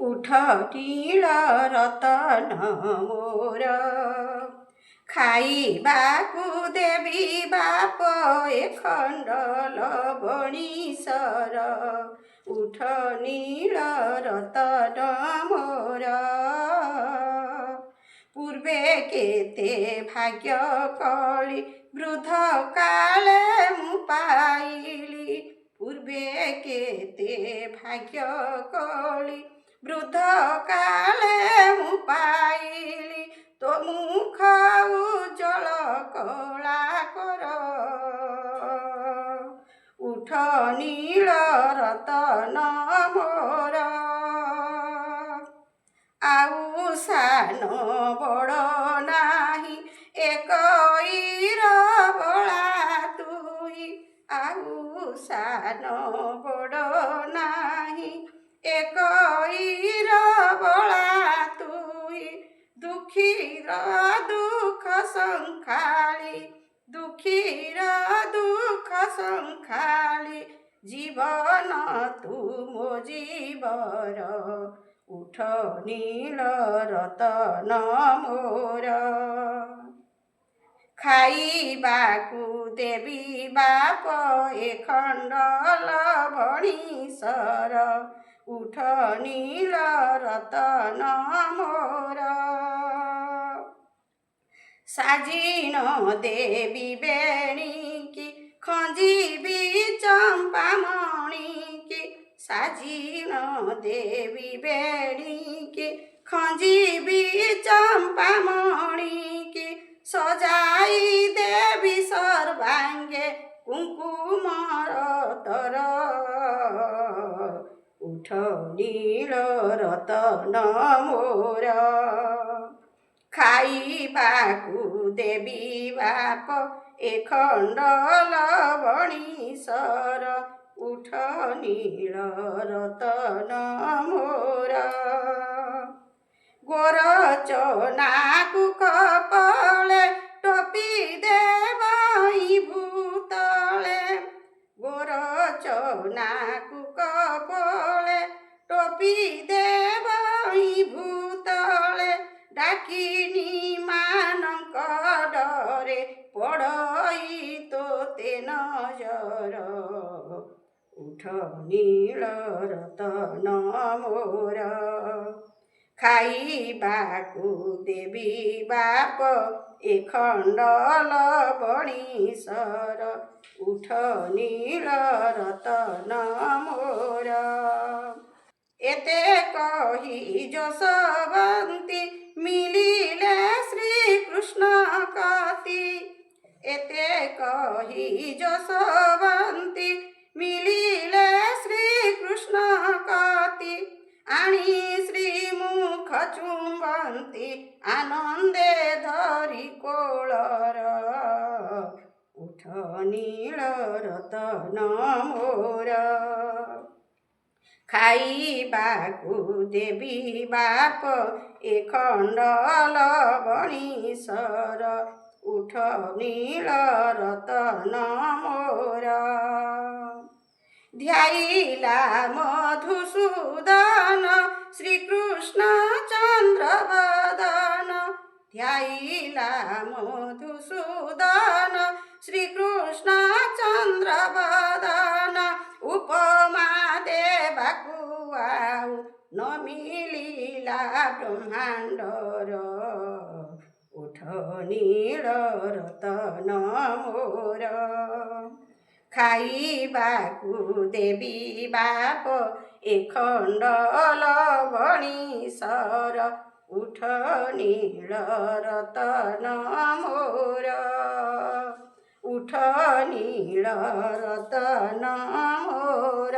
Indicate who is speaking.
Speaker 1: उठ नील रतन मोर खाइबाकु देवी बाप ए खण्ड लवणीसर उठ नील रतन मोर पूर्वे केते भाग्य कली वृद्ध काले मु पाइली पूर्वे केते भाग्य कली वृद्ध काले मु पाइली तो मुख उज्जवल कला कर उठ नील रतन मोर आउ सान बड़ नाही एकईर बला तुई आउ सान बड़ नाही एकईर बला तुई दुखीर दुख संखाली दुखीर दुख संखाली जीवन तू मो जीवर उठ नील रतन मोर खाइबाकु देवी बाप ए खण्ड लवणीसर उठ नील रतन मोर साजिन देवी बेणीकी खंजीबी चंपामणिकी साजिन देवी बेणीकी खंजीबी चंपामणिकी सजाई देवी सर्वांगे कुंकुमर तर उठ नील रतन मोर खाइबाकु देवी बाप ए खण्ड लवणीसर उठ नील रतन मोर गोर चनाकु कपाळे टोपी देवई भूतळे गोर चनाकु कपाळे टोपी देवई भूतळे डाकिनी मानक डरे पड़ई तोते नजर उठ नील रतन मोर खाइबाकु देवी बाप ए खण्ड लवणीसर उठ नील रतन मोर एते कही जसवंती मिलिले श्री कृष्ण कति एते कही जसवंती मिलिले श्री कृष्ण कति आनी श्री मुख चुंबंती आनंदे धरी कोलर उठ नील रतन मोर खाइबाकु देवी बाप ए खण्ड लवणीसर उठ नील रतन मोर ध्याइला मधुसूदन श्रीकृष्ण चंद्र वदन ध्याइला मधुसूदन श्रीकृष्ण चंद्र वदन उपमा देवाकु आउ न मिलिला ब्रह्मांडर उठ नील रतन मोर खाइबाकु देवी बाप ए खण्ड लवणीसर उठ नील रतन मोर उठ नील रतन मोर।